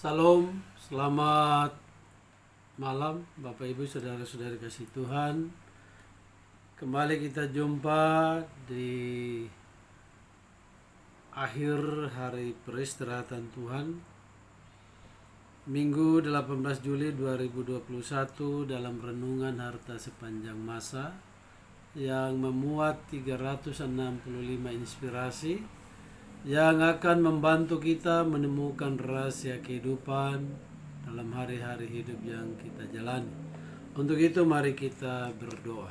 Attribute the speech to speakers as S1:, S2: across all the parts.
S1: Salam, selamat malam Bapak Ibu Saudara-saudari kasih Tuhan. Kembali kita jumpa di akhir hari peristirahatan Tuhan, Minggu 18 Juli 2021 dalam renungan harta sepanjang masa yang memuat 365 inspirasi yang akan membantu kita menemukan rahasia kehidupan dalam hari-hari hidup yang kita jalani. Untuk itu mari kita berdoa.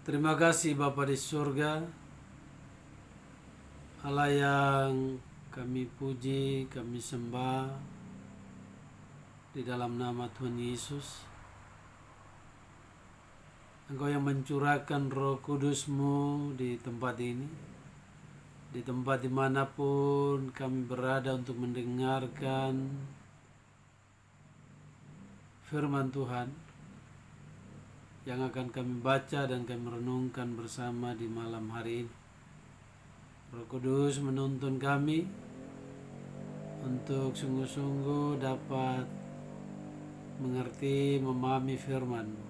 S1: Terima kasih Bapa di surga, Allah yang kami puji, kami sembah di dalam nama Tuhan Yesus. Engkau yang mencurahkan Roh Kudus-Mu di tempat ini, di tempat dimanapun kami berada untuk mendengarkan firman Tuhan yang akan kami baca dan kami renungkan bersama di malam hari ini. Roh Kudus menuntun kami untuk sungguh-sungguh dapat mengerti, memahami firman-Mu.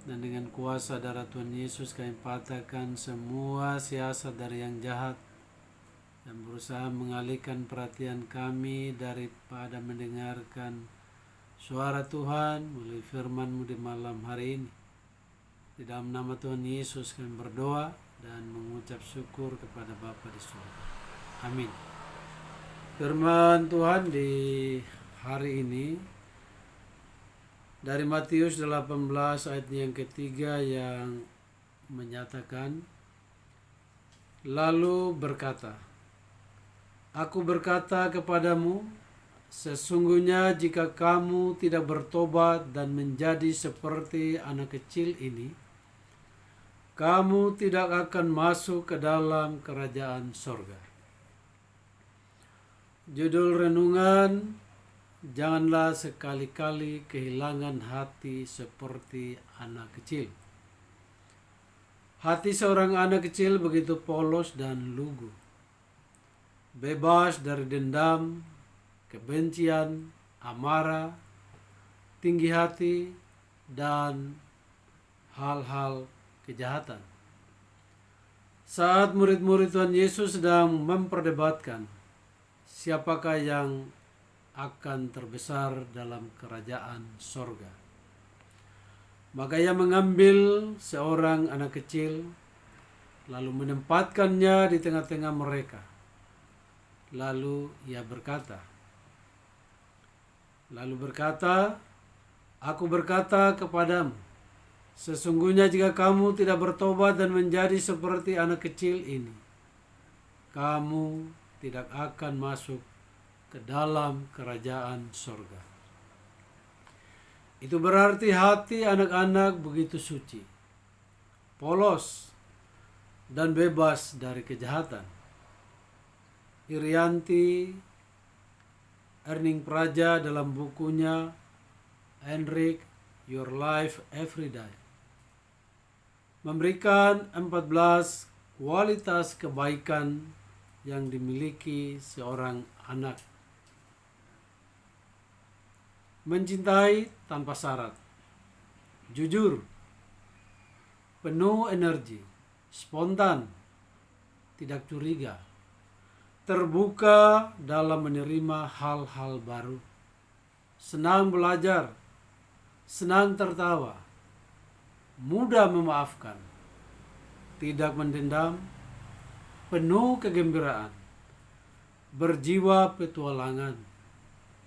S1: Dan dengan kuasa darah Tuhan Yesus kami patahkan semua siasat dari yang jahat yang berusaha mengalihkan perhatian kami daripada mendengarkan suara Tuhan melalui firman-Mu di malam hari ini. Di dalam nama Tuhan Yesus kami berdoa dan mengucap syukur kepada Bapa di surga. Amin. Firman Tuhan di hari ini dari Matius 18 ayat yang ketiga yang menyatakan, lalu berkata, Aku berkata kepadamu, sesungguhnya jika kamu tidak bertobat dan menjadi seperti anak kecil ini, kamu tidak akan masuk ke dalam kerajaan sorga. Judul renungan, janganlah sekali-kali kehilangan hati seperti anak kecil. Hati seorang anak kecil begitu polos dan lugu, bebas dari dendam, kebencian, amarah, tinggi hati, dan hal-hal kejahatan. Saat murid-murid Tuhan Yesus sedang memperdebatkan siapakah yang akan terbesar dalam kerajaan sorga, maka ia mengambil seorang anak kecil lalu menempatkannya di tengah-tengah mereka. Lalu ia berkata, Aku berkata kepadamu, sesungguhnya jika kamu tidak bertobat dan menjadi seperti anak kecil ini, kamu tidak akan masuk ke dalam kerajaan sorga. Itu berarti hati anak-anak begitu suci, polos, dan bebas dari kejahatan. Irianti Erning Praja dalam bukunya Enrich Your Life Every Day memberikan 14 kualitas kebaikan yang dimiliki seorang anak. Mencintai tanpa syarat, jujur, penuh energi, spontan, tidak curiga, terbuka dalam menerima hal-hal baru, senang belajar, senang tertawa, mudah memaafkan, tidak mendendam, penuh kegembiraan, berjiwa petualangan,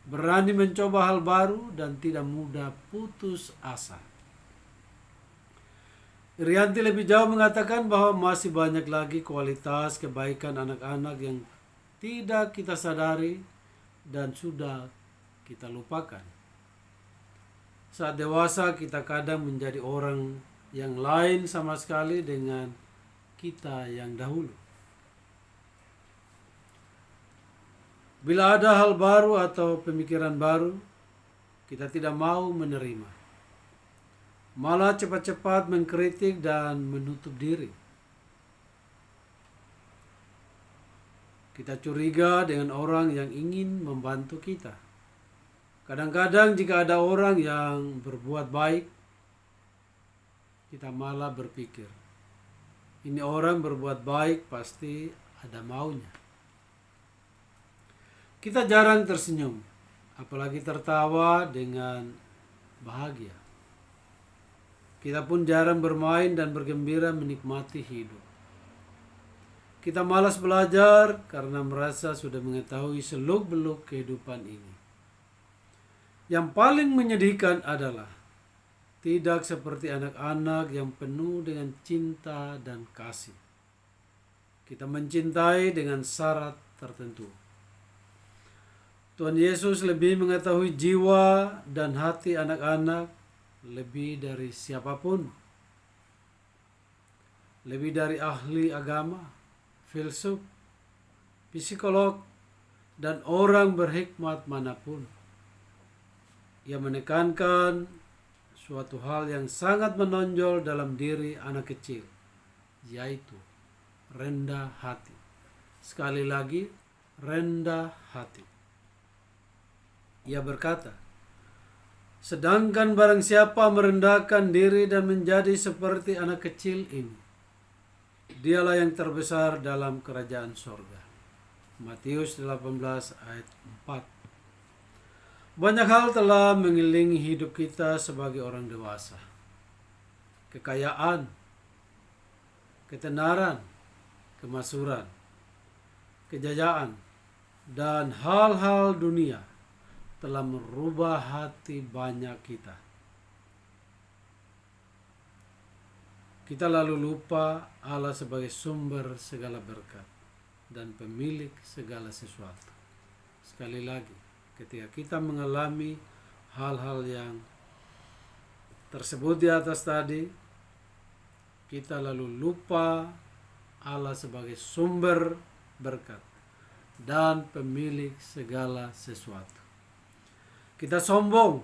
S1: berani mencoba hal baru, dan tidak mudah putus asa. Irianti lebih jauh mengatakan bahwa masih banyak lagi kualitas kebaikan anak-anak yang tidak kita sadari dan sudah kita lupakan. Saat dewasa kita kadang menjadi orang yang lain sama sekali dengan kita yang dahulu. Bila ada hal baru atau pemikiran baru, kita tidak mau menerima. Malah cepat-cepat mengkritik dan menutup diri. Kita curiga dengan orang yang ingin membantu kita. Kadang-kadang jika ada orang yang berbuat baik, kita malah berpikir, ini orang berbuat baik pasti ada maunya. Kita jarang tersenyum, apalagi tertawa dengan bahagia. Kita pun jarang bermain dan bergembira menikmati hidup. Kita malas belajar karena merasa sudah mengetahui seluk-beluk kehidupan ini. Yang paling menyedihkan adalah tidak seperti anak-anak yang penuh dengan cinta dan kasih. Kita mencintai dengan syarat tertentu. Tuhan Yesus lebih mengetahui jiwa dan hati anak-anak lebih dari siapapun. Lebih dari ahli agama, filsuf, psikolog, dan orang berhikmat manapun. Ia menekankan suatu hal yang sangat menonjol dalam diri anak kecil, yaitu rendah hati. Sekali lagi, rendah hati. Ia berkata, sedangkan barang siapa merendahkan diri dan menjadi seperti anak kecil ini, dialah yang terbesar dalam kerajaan sorga. Matius 18 ayat 4. Banyak hal telah mengelilingi hidup kita sebagai orang dewasa. Kekayaan, ketenaran, kemasyhuran, kejayaan, dan hal-hal dunia telah merubah hati banyak kita. Kita lalu lupa Allah sebagai sumber segala berkat dan pemilik segala sesuatu. Sekali lagi, ketika kita mengalami hal-hal yang tersebut di atas tadi, kita lalu lupa Allah sebagai sumber berkat dan pemilik segala sesuatu. Kita sombong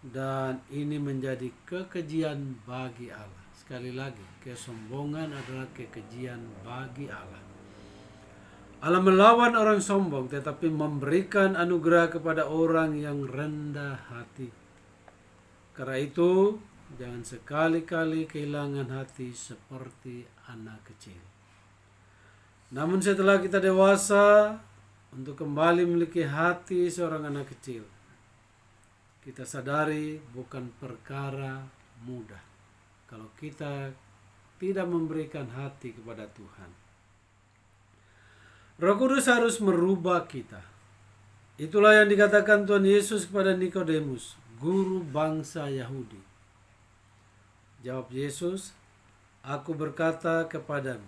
S1: dan ini menjadi kekejian bagi Allah. Sekali lagi, kesombongan adalah kekejian bagi Allah. Allah melawan orang sombong tetapi memberikan anugerah kepada orang yang rendah hati. Karena itu, jangan sekali-kali kehilangan hati seperti anak kecil. Namun setelah kita dewasa, untuk kembali memiliki hati seorang anak kecil, kita sadari bukan perkara mudah kalau kita tidak memberikan hati kepada Tuhan. Roh Kudus harus merubah kita. Itulah yang dikatakan Tuhan Yesus kepada Nikodemus, guru bangsa Yahudi. Jawab Yesus, aku berkata kepadamu,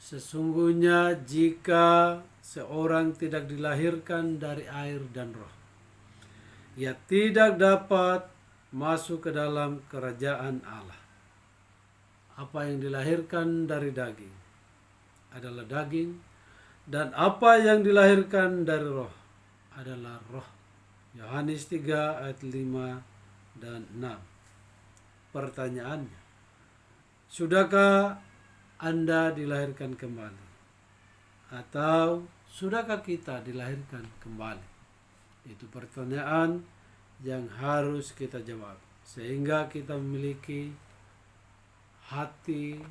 S1: sesungguhnya jika seorang tidak dilahirkan dari air dan roh, ia tidak dapat masuk ke dalam kerajaan Allah. Apa yang dilahirkan dari daging adalah daging, dan apa yang dilahirkan dari roh adalah roh. Yohanes 3 ayat 5 dan 6. Pertanyaannya, sudahkah Anda dilahirkan kembali? Atau sudahkah kita dilahirkan kembali? Itu pertanyaan yang harus kita jawab, sehingga kita memiliki hati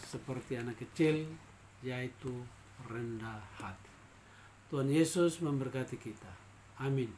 S1: seperti anak kecil, yaitu rendah hati. Tuhan Yesus memberkati kita. Amin.